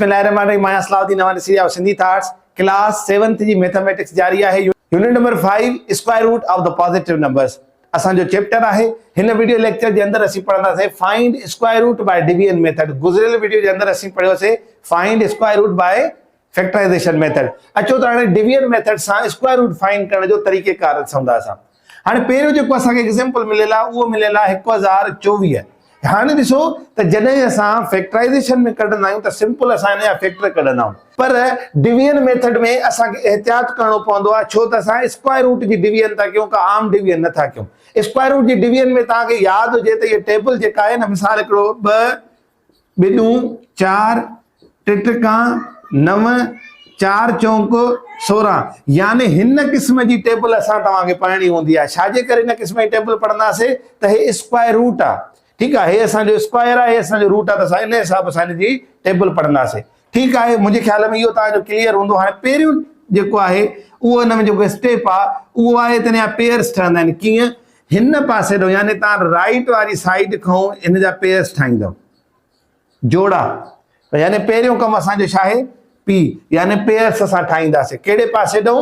बिस्मिल्लाहिर्रहमानिर्रहीम। मैं असलाउद्दीन अवानी सीरिया सिंधी थॉट्स क्लास 7th जी मैथमेटिक्स जारी है। Unit number 5 square root of the positive numbers असा जो चैप्टर है। इन वीडियो लेक्चर के अंदर असी पढ़ना से find square root by division method. गुजरियल वीडियो के अंदर असी पढ़ो से find square root by factorization method. अचो तो हाणे डिवीजन मेथड सा स्क्वायर रूट फाइंड करने जो तरीक़ेकार समझा सा। हाणे पहिरियों जो असा के एग्जांपल मिलेला वो मिलेला 1024। हाने दिसो त जडे असा फैक्टराइजेशन में कढंदा आहियूं त सिंपल असा ने फैक्टर कढंदा आहियूं, पर डिवीजन मेथड में असा के एहतियात करनो पवंदो आ। छो त असा स्क्वायर रूट जी डिवीजन ता क्यों का आम डिवीजन न था क्यों। स्क्वायर रूट जी डिवीजन में ता के याद हो जे त ये टेबल जे का है न, मिसाल एकड़ो 2 बिडू 4 टिटका 9 4 चौंक 16, यानी हिन किस्म जी टेबल असा तवा के पढ़नी होंदी आ। छाजे करे न किस्म जी टेबल पढ़ना से त हे स्क्वायर रूट आ। ठीक है, असा जो स्क्वायर है असा जो रूट है तो इन हिसाब से जी टेबल पढ़ना से। ठीक है, मुझे ख्याल में यो ता जो क्लियर होंदो। हां पेरियो जेको आहे वो इन में जो स्टेप आ वो आहे तने पेयर्स ठहंदा आहिनि। किए हिन पासे दो यानी ता राइट वाली साइड खो इन जा पेयर्स ठाइंदो जोड़ा, यानी पेरियो कम असा जो छाहे पी यानी पेयर्स असा ठाइंदा से। केड़े पासे दो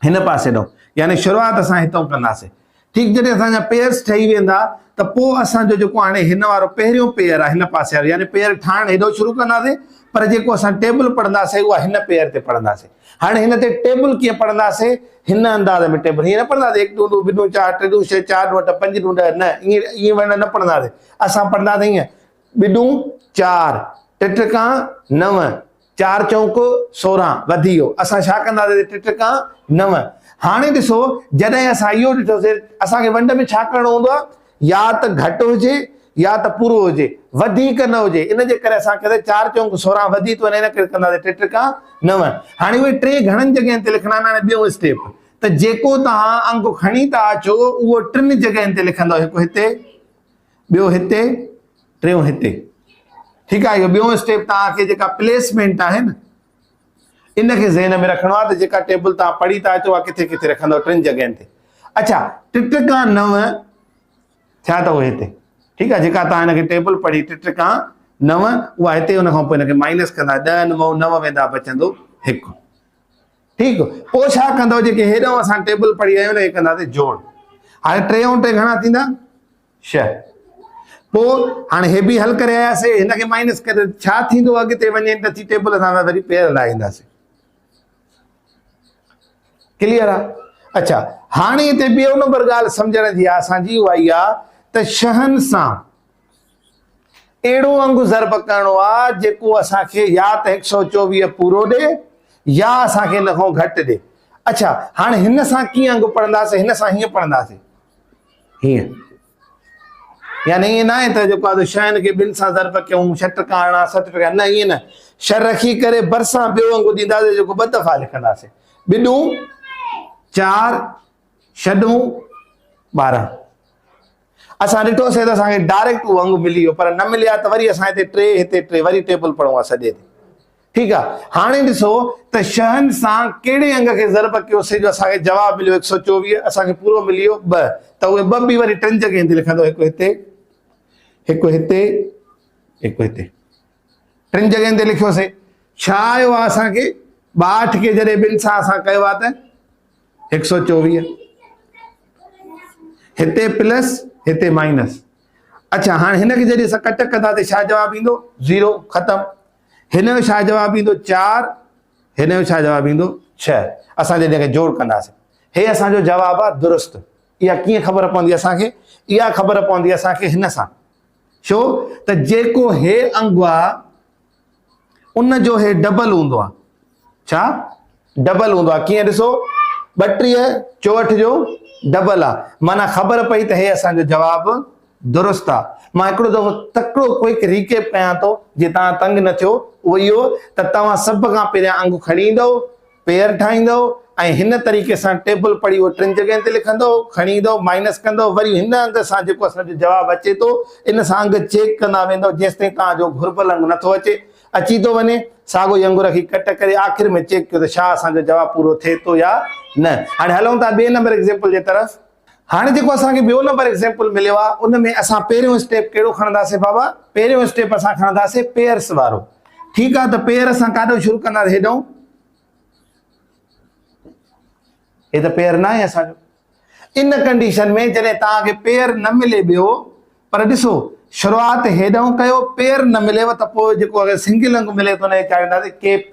हिन पासे दो, यानी शुरुआत असा हितो करना से। ठीक, जडे असा पेयर्स ठही वेंदा त पो असा जो हाणे हिन वारो पहिरियों पेयर आहे हिन पासे वारो, यानी पेयर ठाण हेडो शुरू कंदासीं, पर जेको असा टेबल पढ़ंदासीं उहा हिन पेयर ते पढ़ंदासीं। हाणे हिन ते टेबल कीअं पढ़ंदासीं हिन अंदाज़ में टेबल हीअं न पढ़ंदासीं 1 2 2 2 4 3 2 6 4 2 8 5 2 10 न, ईअं वञण न पढ़ंदासीं। असां पढ़ंदासीं ईअं 2 4 टिटका 9 4 चौंक 16 वधी वियो। असां छा कंदासीं टिटका 9। हाणे ॾिसो जॾहिं असां इहो ॾिठोसीं असांखे वंड में छा करणो हूंदो आहे, या त घट हुजे या त पूरो हुजे, वधीक न हुजे। इन जे करे असां कदे 4 चौंक 16 वधी तो इन करे कंदासीं टिटका 9। हाणे उहे टे घणनि जगहनि ते लिखणा आहिनि। ॿियो स्टेप त जेको तव्हां अंक खणी था अचो उहो 3 जगहनि ते लिखंदो, हिकु हिते ॿियो हिते टियों हिते। ठीकु आहे, इहो ॿियों स्टेप तव्हांखे जेका प्लेसमेंट आहे न इनखे ज़हन में रखणो आहे त जेका टेबल तव्हां पढ़ी था अचो किथे किथे रखंदो 3 जगहनि ते। अच्छा, टिटका 9 थिया त उहे हिते। ठीकु आहे, जेका तव्हां हिनखे टेबल पढ़ी टिटका 9 उहा हिते, उन खां पोइ हिनखे माइनस कंदा 10 9 वेंदा बचंदो 1। ठीकु, पोइ छा कंदो जेके हेॾो असां टेबल पढ़ी आहियूं न हे कंदासीं जोड़। हाणे 3 ऐं 3 घणा थींदा 6। पोइ हाणे हे बि हल करे आयासीं, हिनखे माइनस करे छा थींदो अॻिते वञे नथी टेबल असां वरी पेयर हलाईंदासीं। क्लियर आहे। अच्छा, हाणे हिते ॿियो नंबर ॻाल्हि सम्झण जी आहे असांजी, उहा इहा त शहन सां अहिड़ो अंग ज़र्ब करणो आहे जेको असांखे या त 124 पूरो ॾे या असांखे हिन खां घटि ॾे। अच्छा, हाणे हिन सां कीअं अंग पढ़ंदासीं, हिन सां हीअं पढ़ंदासीं हीअं, यानी ईअं न आहे त जेको आहे शहन खे ॿिनि सां ज़र्ब कयूं 6 टका 7 टका न, ईअं न। 6 रखी करे भरिसां ॿियो अंग ॾींदासीं जेको 2 दफ़ा लिखंदासीं। 2 4 6 12। असां ॾिठोसीं त असांखे डायरेक्ट उहो अंग मिली वियो, पर न मिलिया त वरी असां हिते 3 हिते 3 वरी टेबल पढ़ूं आहे सॼे ते। ठीकु आहे, हाणे ॾिसो त शहन सां कहिड़े अंग खे ज़र्ब कयोसीं जो असांखे जवाबु मिलियो 124, असांखे पूरो मिली वियो 2, त उहे 2 बि वरी 3 जगहनि ते लिखंदो, हिकु हिते हिकु हिते हिकु हिते, 3 जगहनि ते लिखियोसीं। छा आयो आहे असांखे 62 खे जॾहिं ॿिनि सां असां कयो आहे त 124, हिते प्लस हिते माइनस। अच्छा, हाणे हिनखे जॾहिं असां कट कंदासीं छा जवाबु ईंदो 0, ख़तमु। हिन जो छा जवाबु ईंदो 4, हिन जो छा जवाबु ईंदो 6। असां जॾहिं हिनखे जोड़ कंदासीं हे असांजो जवाबु आहे दुरुस्त। इहा कीअं ख़बर पवंदी असांखे, इहा ख़बर पवंदी असांखे हिन सां। छो त जेको हे अंग आहे उन जो हे डबल हूंदो आहे। छा डबल हूंदो आहे, कीअं ॾिसो 32 64 जो डबल आहे, माना ख़बर पई त हे असांजो जवाबु दुरुस्त आहे। मां हिकिड़ो दफ़ो तकिड़ो क्विक रीकेप कयां थो जे तव्हां तंग न थियो। उहो इहो त तव्हां सभ खां पहिरियां अंग खणी ईंदव, पेयर ठाहींदव ऐं हिन तरीक़े सां टेबल पढ़ी उहो 3 जगहनि ते लिखंदव, खणी ईंदव, माइनस कंदव, वरी हिन अंग सां जेको असांजो जवाबु अचे थो इन सां अंग चेक कंदा वेंदव जेसिताईं तव्हांजो घुर्बल अंग नथो अचे। अची थो वञे साॻियो ई अंग रखी कट करे आख़िर में चेक कयो त छा असांजो जवाबु पूरो थिए थो या न। हाणे हलूं था ॿिए नंबर एग्जाम्पल जे तरफ़। हाणे जेको असांखे ॿियो नंबर एग्जाम्पल मिलियो आहे उन में असां पहिरियों स्टेप कहिड़ो खणंदासीं बाबा, पहिरियों स्टेप असां खणंदासीं पेयर्स वारो। ठीक है, तो पेयर असां काॾों शुरू कंदासीं? हेॾों। ये तो पेयर ना है असांजो। इन कंडीशन में जॾहिं तव्हांखे पेयर न मिले ॿियो, पर ॾिसो शुरूआत हेॾों कयो, पेयर न मिलेव त पोइ जेको अगरि सिंगल अंग मिले त हुनखे छा कंदासीं? केप।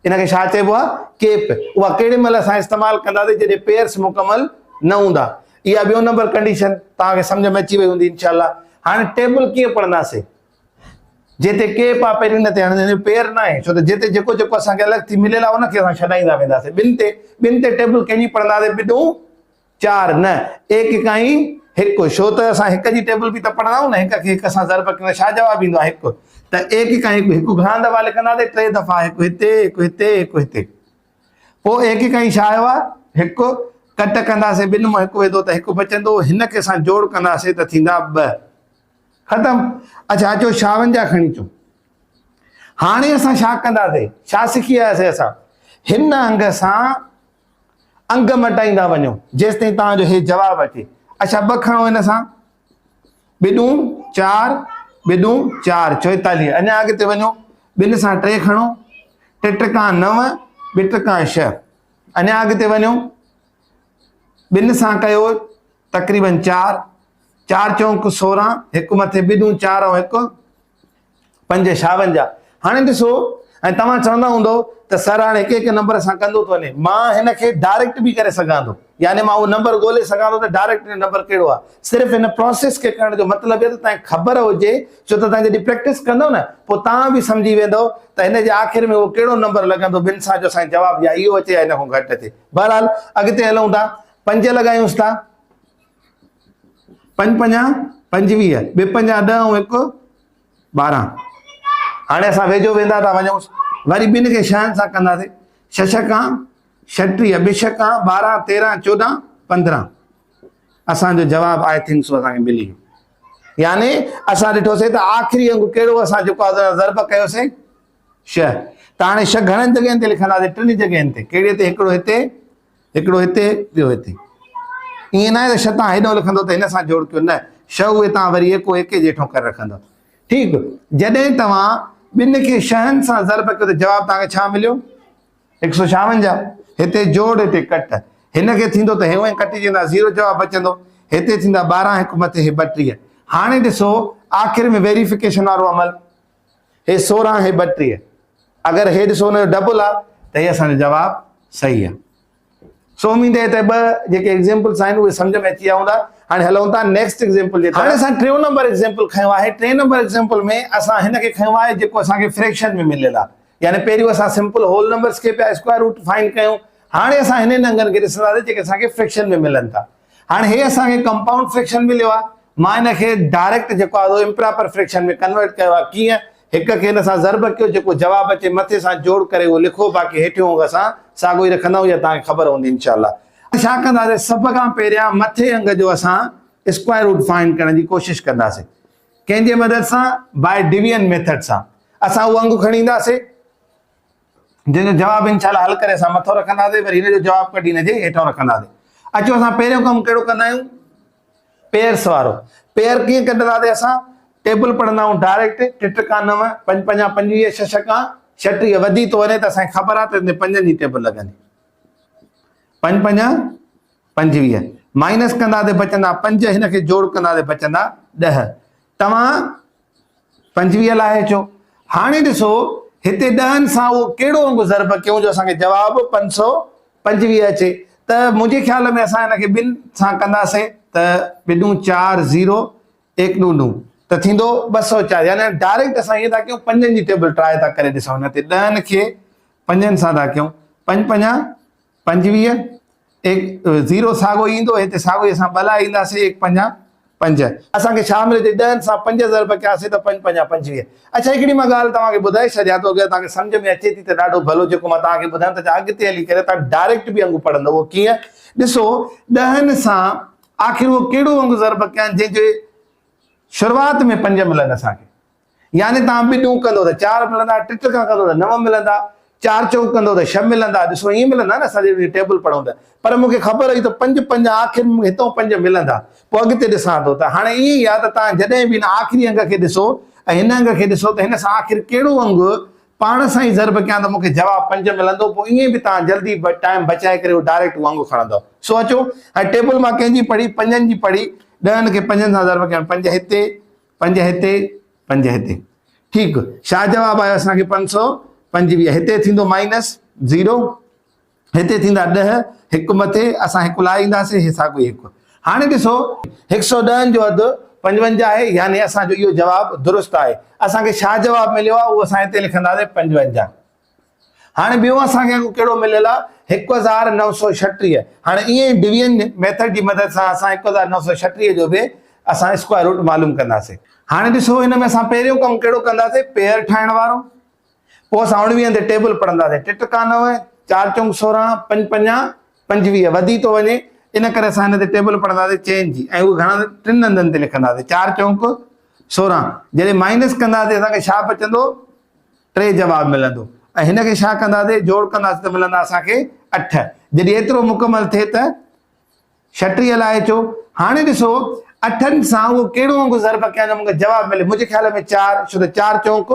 इनखे छा चइबो आहे? केप। उहा केॾी महिल असां इस्तेमालु कंदासीं जॾहिं पेयर्स मुकमल न हूंदा। इहा ॿियो नंबर कंडीशन तव्हांखे सम्झ में अची वई हूंदी इंशाल्लाह। हाणे टेबल कीअं पढ़ंदासीं? जिते केप आहे पहिरीं न ते हाणे पेयर न आहे, छो त जिते जेको जेको असांखे अलॻि थी मिलियल आहे उनखे असां छॾाईंदा वेंदासीं। ॿिनि ते टेबल कंहिंजी पढ़ंदासीं? ॿिॾूं चार न, एक हिकाई हिकु। छो त असां हिक जी टेबल बि त पढ़ंदा आहियूं न, हिक खे हिक सां ज़रब कयूं छा जवाबु ईंदो आहे? हिकु। त एक हिकाई हिकु घणा दफ़ा लिखंदासीं? 3 दफ़ा। हिकु हिते, हिकु हिते, हिकु हिते। पोइ एक हिकाई छा आयो आहे? हिकु। कट कंदासीं, ॿिनि मां हिकु वेंदो त हिकु बचंदो, हिनखे असां जोड़ कंदासीं त थींदा 2। ख़तमु। अच्छा अचो 56 खणी अचो। हाणे असां छा कंदासीं? छा सिखी आयासीं असां? हिन अंग सां अंग मटाईंदा वञो जेसि ताईं तव्हांजो हे जवाबु अचे। अच्छा 2 खणो हिन सां, ॿिॾूं 4, ॿिॾूं 4, 44। अञा अॻिते वञो, 2 सां 3 खणो, 3 टका 9, 2 टका 6। अञा अॻिते वञो, 2 सां कयो तक़रीबन 4, 4 चौंक 16, हिकु मथे ॿिॾूं 4 ऐं 1 5 56। हाणे ॾिसो, ऐं तव्हां चवंदा हूंदो त सर हाणे हिकु हिकु नंबर सां कंदो थो वञे। मां हिनखे डायरेक्ट बि करे सघां थो, यानी मां उहो नंबर ॻोल्हे सघां थो त डायरेक्ट नंबर कहिड़ो आहे। सिर्फ़ु हिन प्रोसेस खे करण जो मतिलबु इहो त तव्हांखे ख़बर हुजे, छो त तव्हां जॾहिं प्रैक्टिस कंदव न पोइ तव्हां बि सम्झी वेंदव त हिन जे आख़िर में उहो कहिड़ो नंबर लॻंदो ॿिनि सां, जो असांजो जवाबु या इहो अचे या हिन खां घटि अचे। बहरहाल अॻिते हलूं था, 5 लॻायूंसि था। 5 5 25, 2 5 10 ऐं 1 12। हाणे असां वेझो वेंदा था वञूं, वरी ॿिनि खे 6 सां कंदासीं। 6 छका 36, 2 छका 12, 13 14 15। असांजो जवाबु आई थिंक सो असांखे मिली वियो। यानी असां ॾिठोसीं त आख़िरी अंग कहिड़ो असां जेको आहे ज़रब कयोसीं? 6। त हाणे 6 घणनि जॻहियुनि ते लिखंदासीं? 3 जॻहियुनि ते। कहिड़े ते? हिकिड़ो हिते, हिकिड़ो हिते, ॿियो हिते। ईअं न आहे त 6 तव्हां हेॾो लिखंदो त हिन सां जोड़ कयो, न। 6 उहे तव्हां वरी हिक जेठो करे रखंदव। ठीकु। जॾहिं तव्हां ॿिनि खे 6 सां ज़रब कयो त जवाबु तव्हांखे छा मिलियो? 156। हिते जोड़, हिते कट। हिनखे थींदो त हे कटिजी वेंदा, 0 जवाबु बचंदो। हिते थींदा 12, हिकु मथे हे 32। हाणे ॾिसो आख़िर में वेरिफिकेशन वारो अमल, हे 16, हे 32। अगरि हे ॾिसो हुनजो डबल आहे त हे असांजो जवाबु सही आहे। सो उम्मीद आहे त 2 जेके एग्ज़ाम्पल्स आहिनि उहे सम्झ में अची विया हूंदा। हाणे हलूं था नेक्स्ट एग्ज़ाम्पल जे। हाणे असां 3 नंबर एग्ज़ाम्पल खयो आहे। 3 नंबर एग्ज़ाम्पल में असां हिनखे खयो आहे जेको असांखे फ्रैक्शन में मिलियल आहे। यानी पहिरियों असां सिंपल होल नंबर्स खे पिया स्क्वायर रूट फाइंड कयूं, हाणे असां हिन अंगनि खे ॾिसंदासीं जेके असांखे फ्रैक्शन में मिलनि था। हाणे हे असांखे कंपाउंड फ्रैक्शन मिलियो आहे। मां हिनखे डायरेक्ट जेको आहे इम्प्रॉपर फ्रैक्शन में कन्वर्ट कयो आहे। कीअं? हिक खे हिन सां ज़रब कयो, जेको जवाबु अचे मथे सां जोड़ करे उहो लिखो, बाक़ी हेठियों अंग असां साॻियो ई रखंदा आहियूं, या तव्हांखे ख़बर हूंदी इंशाल्लाह। छा कंदासीं? सभ खां पहिरियां मथे अंग जो असां स्क्वायर रूट फाइंड करण जी कोशिशि कंदासीं। कंहिंजे मदद सां? बाय डिवीजन मेथड सां। असां उहो अंग खणी ईंदासीं जंहिंजो जवाबु इंशाल्लाह हल करे असां मथो रखंदासीं, वरी हिन जो जवाबु कढी हिन जे हेठों रखंदासीं। अचो असां पहिरियों कमु कहिड़ो कंदा आहियूं? पेयर्स वारो। पेयर कीअं कढंदासीं? असां टेबल पढ़ंदा आहियूं डायरेक्ट। 3 टका 9, 5 5 25, 6 छका 36। वधी थो वञे त असांखे ख़बर आहे त हिन 5 जी टेबल लॻंदी। 5 5 25 माइनस कंदासीं बचंदा 5, हिनखे जोड़ कंदासीं बचंदा 10। तव्हां 25 लाहे अचो। हाणे ॾिसो हिते 10 सां उहो कहिड़ो अंग ज़रब कयूं जो असांखे जवाबु 525 अचे। त मुंहिंजे ख़्याल में असां हिनखे 2 सां कंदासीं त 2 4 0 1 2 2 त थींदो 204। यानी डायरेक्ट असां ईअं था कयूं 5 जी टेबल ट्राई था करे ॾिसूं। हिन ते 10 खे 5 सां था कयूं। 5 5 25, 0 साॻियो ईंदो, हिते साॻियो असां 2 लाइ ईंदासीं। 1 5 5। असांखे छा मिले? 10 सां 5 ज़रब कयासीं त 5 5 25। अच्छा हिकिड़ी मां ॻाल्हि तव्हांखे ॿुधाए छॾियां थो, अगरि तव्हांखे सम्झ में अचे थी त ॾाढो भलो। जेको मां तव्हांखे ॿुधायां त अॻिते हली करे तव्हां डायरेक्ट बि अंग पढ़ंदव। उहो कीअं? ॾिसो 10 सां आख़िर उहो कहिड़ो अंग ज़रब कयां जंहिंजे शुरूआत में 5 मिलनि असांखे? यानी तव्हां 2 कंदो त 4 मिलंदा, 3 टका कंदो त 9 मिलंदा, 4 चौक कंदो त 6 मिलंदा। ॾिसो ईअं मिलंदा न असां टेबल पढ़ूं त। पर मूंखे ख़बर हुई त 5 5 आख़िर में हितां 5 मिलंदा। पोइ अॻिते ॾिसां थो त हाणे ईअं ई आहे त तव्हां जॾहिं बि हिन आख़िरी अंग खे ॾिसो ऐं हिन अंग खे ॾिसो त हिन सां आख़िर कहिड़ो अंग पाण सां ई ज़र्ब कयां त मूंखे जवाबु 5 मिलंदो, पोइ ईअं बि तव्हां जल्दी टाइम बचाए करे डायरेक्ट वांगुरु खणंदव। सो अचो हाणे टेबल मां कंहिंजी पढ़ी 5 जी पढ़ी 10 खे 5 सां ज़र्ब कयां, 5 हिते 5 हिते 5 हिते। ठीकु, छा जवाबु आयो असांखे 525। हिते थींदो -0, हिते थींदा 10, हिकु मथे असां हिकु लाइ ईंदासीं, हे साॻियो हिकु। हाणे ॾिसो 110 जो अधु 55 आहे, यानी असांजो इहो जवाबु दुरुस्त आहे। असांखे छा जवाबु मिलियो आहे उहो असां हिते लिखंदासीं 55। हाणे ॿियो असांखे कहिड़ो मिलियल आहे 1936। हाणे ईअं डिवीजन मेथड जी मदद सां असां 1936 जो बि असां स्क्वायर रूट मालूम कंदासीं। हाणे ॾिसो हिन में असां पहिरियों कमु कहिड़ो कंदासीं, पेयर ठाहिण वारो। पोइ असां 19 ते टेबल पढ़ंदासीं, टिट का 9, 4 चौंक 16, 5 पंजा 25 वधी थो वञे, इन करे असां हिन ते टेबल पढ़ंदासीं चेंज जी, ऐं उहे घणा 3 हंधनि ते लिखंदासीं। 4 चौंक 16, जॾहिं माइनस कंदासीं असांखे छा बचंदो, 3 जवाबु मिलंदो, ऐं हिन खे छा कंदासीं, जोड़ कंदासीं त मिलंदा असांखे 8। जॾहिं एतिरो मुकमल थिए त 36 लाइ अचो। हाणे ॾिसो 8 सां उहो कहिड़ो वांगुरु ज़र्ब कयां जो मूंखे जवाबु मिले, मुंहिंजे ख़्याल में 4, छो त 4 चौंक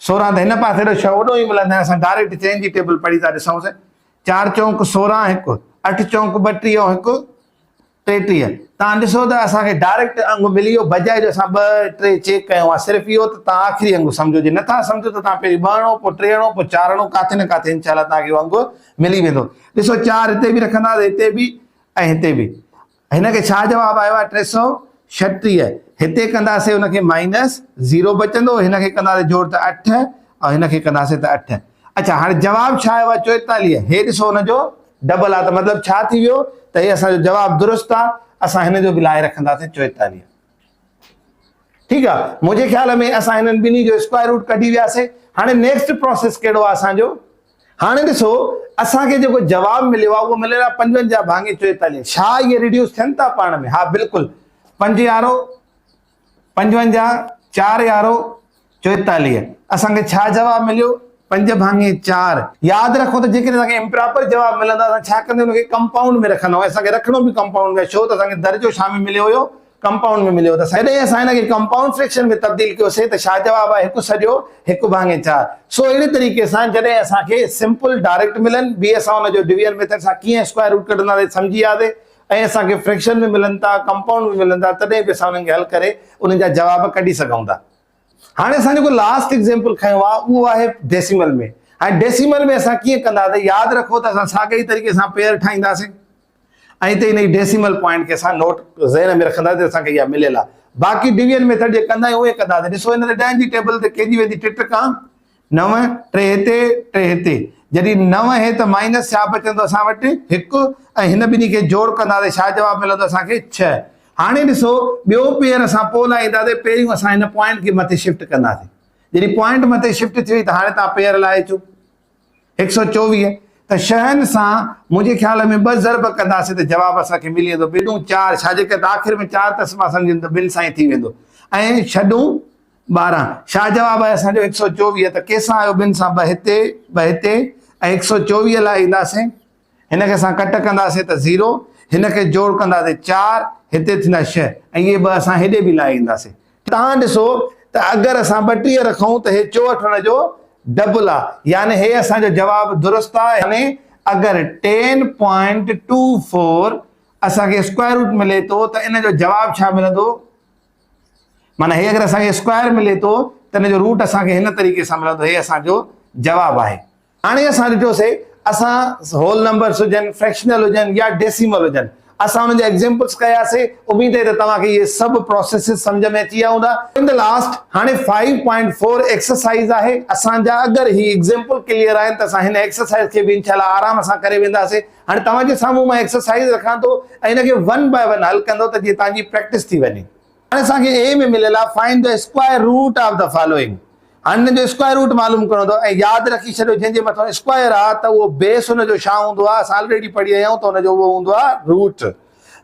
16 त हिन पासे हेॾो छह ओॾो ई मिलंदा, असां डायरेक्ट चेंज जी टेबल पढ़ी था ॾिसूं। 4 चौंक 16 हिकु, 8 चौंक 32 ऐं हिकु 33। तव्हां ॾिसो त असांखे डायरेक्ट अंग मिली वियो, बजाए जो असां 2 3 चेक कयूं आहे। सिर्फ़ु इहो त तव्हां आख़िरी अंग सम्झो, जे नथा सम्झो त तव्हां पहिरीं 2 आणो, पोइ 3 आणो, पोइ 4 आणो, काथे न काथे इनशाला तव्हांखे अंग मिली वेंदो। ॾिसो 4 हिते बि रखंदासीं, हिते बि ऐं हिते बि। हिन खे छा जवाबु आयो आहे 336। हिते कंदासीं हुनखे -0 बचंदो, हिन खे कंदासीं जोड़ त 8 ऐं हिन खे कंदासीं त 8। अच्छा, हाणे जवाबु छा आयो आहे 44। हे ॾिसो हुनजो डबल आहे, त मतिलबु छा थी वियो त हे असांजो जवाबु दुरुस्त आहे। असां हिन जो बि लाइ रखंदासीं 44। ठीकु आहे, मुंहिंजे ख़्याल में असां हिननि ॿिन्ही जो स्क्वायर रूट कढी वियासीं। हाणे नेक्स्ट प्रोसेस कहिड़ो आहे असांजो, हाणे ॾिसो असांखे जेको जवाबु मिलियो आहे उहो मिलियल आहे 55 भाङे 44। छा इहे रिड्यूस थियनि था पाण में? हा बिल्कुलु, 5 यारो 55, 4 यारो 44। असांखे छा जवाबु मिलियो 5 भाङे 4। यादि रखो त जेकॾहिं असांखे इम्प्रॉपर जवाबु मिलंदा असां छा कंदे हुनखे कंपाउंड में रखंदा आहियूं। असांखे रखिणो बि कंपाउंड में, छो त असांखे दर्जो छा में मिलियो हुयो, कंपाउंड में मिलियो। त जॾहिं असां हिनखे कंपाउंड फ्रैक्शन में तब्दील कयोसीं त छा जवाबु आहे, हिकु सॼो 1 भाङे 4। सो अहिड़े तरीक़े सां जॾहिं असांखे सिंपल डायरेक्ट मिलनि, ॿी असां हुनजो डिवीजन मेथड सां कीअं स्क्वायर रूट कढंदासीं सम्झी वियासीं, ऐं असांखे फ्रैक्शन में मिलनि था, कंपाउंड में मिलनि था, तॾहिं बि असां हुननि खे हल करे उन्हनि जा जवाब कढी सघूं था। हाणे असां जेको लास्ट एग्जाम्पल खयो आहे उहो आहे डेसिमल में। हाणे डेसिमल में असां कीअं कंदासीं, यादि रखो त असां साॻिए तरीक़े सां पेयर ठाहींदासीं, ऐं हिते हिन डेसिमल पॉइंट खे असां नोट ज़हन में रखंदासीं, असांखे इहा मिलियल आहे। बाक़ी डिवीजन मेथड जे कंदा आहियूं उहे कंदासीं। ॾिसो हिन ते 10 जी टेबल ते कहिड़ी वेंदी, 3 का 9, 3 हिते 3 हिते। जॾहिं 9 है त माइनस छा बचंदो असां वटि 1, ऐं हिन ॿिन्ही खे जोड़ कंदासीं, छा जवाबु मिलंदो असांखे 6। हाणे ॾिसो ॿियो पेयर असां पोइ लाहींदासीं, पहिरियों असां हिन पॉइंट खे मथे शिफ्ट कंदासीं। जॾहिं पॉइंट मथे शिफ्ट थी वई त हाणे तव्हां पेयर लाहे अचो 124। त 6 सां मुंहिंजे ख़्याल में 2 ज़र्ब कंदासीं त जवाबु असांखे मिली वेंदो। ॿिन्हूं 4, छाजे करे त आख़िर में 4 त मां सम्झंदुमि त 2 सां ई थी वेंदो, ऐं छॾूं 12। छा जवाबु आहे असांजो 124। त कंहिंसां आयो 2 सां, 2 हिते 2 हिते, ऐं 124 लाइ ईंदासीं। हिन खे असां कट कंदासीं त 0, हिन खे जोड़ कंदासीं 4, हिते थींदा 6, ऐं इहे 2 असां हेॾे बि लाइ ईंदासीं। तव्हां ॾिसो त अगरि असां 32 रखूं त हे 64 हुनजो डबल आहे, यानी हे असांजो जवाबु दुरुस्त आहे। यानी अगरि 10.24 असांखे स्क्वायर रूट मिले थो त इन जो जवाबु छा मिलंदो, माना हे अगरि असांखे स्क्वायर मिले थो त इन जो रूट असांखे हिन तरीक़े सां मिलंदो, हे असांजो जवाबु आहे। हाणे असां ॾिठोसीं असां होल नंबर्स हुजनि, फ्रैक्शनल हुजनि या डेसिमल हुजनि, असां हुनजा एग्जाम्पल्स कयासीं। उमेद आहे त तव्हांखे इहे सभु प्रोसेसिस सम्झ में अची विया हूंदा। इन द लास्ट हाणे 5.4 एक्सरसाइज आहे असांजा। अगरि ही एग्जाम्पल क्लियर आहिनि त असां हिन एक्सरसाइज खे बि इनशाला आराम सां करे वेंदासीं। हाणे तव्हांजे साम्हूं मां एक्सरसाइज रखां थो ऐं हिनखे 1 बाय 1 हल कंदो त जीअं तव्हांजी प्रैक्टिस थी वञे। हाणे असांखे ए में मिलियल आहे find the square root of the following. हाणे हिन जो स्क्वायर रूट मालूम करणो अथव, ऐं यादि रखी छॾियो जंहिंजे मथां स्क्वायर आहे त उहो बेस हुनजो छा हूंदो आहे, असां ऑलरेडी पढ़ी आया आहियूं त हुनजो उहो हूंदो आहे रूट।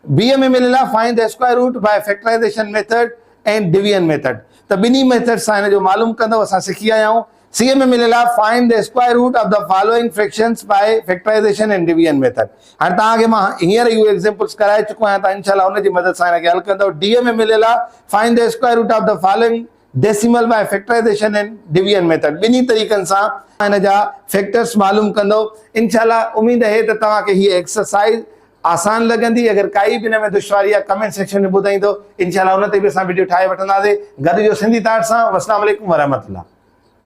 बी में मिलियल आहे find the square root by factorization method and division method. त ॿिन्ही मेथड सां हिन जो मालूम कंदव, असां सिखी आया आहियूं। सी में मिलियल आहे find the square root of the following fractions by factorization and division method. हाणे तव्हांखे मां हींअर इहो एग्जाम्पल्स कराए चुको आहियां, त इनशाला हुनजी मदद सां हिनखे हल कंदव। डी में मिलियल आहे find the square root of the following decimal by factorization and division method ॿिन्ही तरीक़नि सां हिन जा फैक्टर्स मालूम कंदो। इंशाल्लाह उम्मीद है त तव्हांखे हीअ एक्सरसाइज आसान लॻंदी। अगर काई बि हिन में दुश्वारी आहे कमेंट सेक्शन में ॿुधाईंदो, इंशाल्लाह उन ते बि असां वीडियो ठाहे वठंदासीं गॾु जो सिंधी तार सां। अस्सलाम वालेकुम वरहमतुल्लाह।